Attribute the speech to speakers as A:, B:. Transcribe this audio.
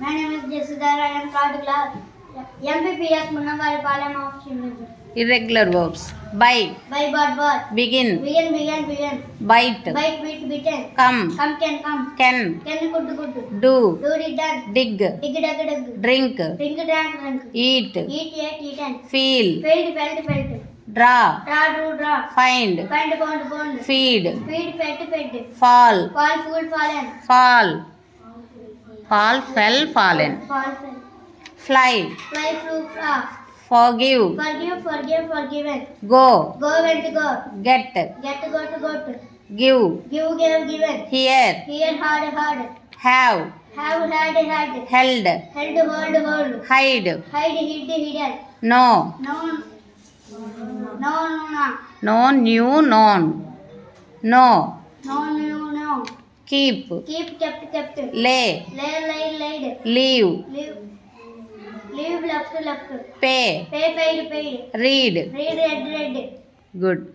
A: My name is Jesudhar. I am third class. MPPS Munnavaripalem of Children.
B: Irregular verbs. Buy.
A: Buy, bought.
B: Begin.
A: Begin.
B: Bite.
A: Bite, bitten.
B: Come.
A: Can, come.
B: Can.
A: Good.
B: Do.
A: Did, done.
B: Dig.
A: Dig.
B: Drink.
A: Drink.
B: Eat.
A: Eaten.
B: Feel.
A: Felt.
B: Draw.
A: Draw.
B: Find.
A: Found.
B: Feed.
A: Fed.
B: Fall.
A: Fool, fallen.
B: Fall, fell, fallen.
A: Fall.
B: Fly.
A: Flew, fly.
B: Forgive.
A: Forgiven.
B: Go.
A: Went, go.
B: Get.
A: Got.
B: Give.
A: Given.
B: Hear.
A: Hard.
B: Have.
A: Had.
B: Held.
A: Hold.
B: Hide.
A: Hidden.
B: No.
A: No.
B: New, known. No.
A: No.
B: Keep.
A: Kept.
B: Lay.
A: Laid.
B: Leave.
A: Leave, left.
B: Pay.
A: Paid.
B: Read.
A: Read.
B: Good.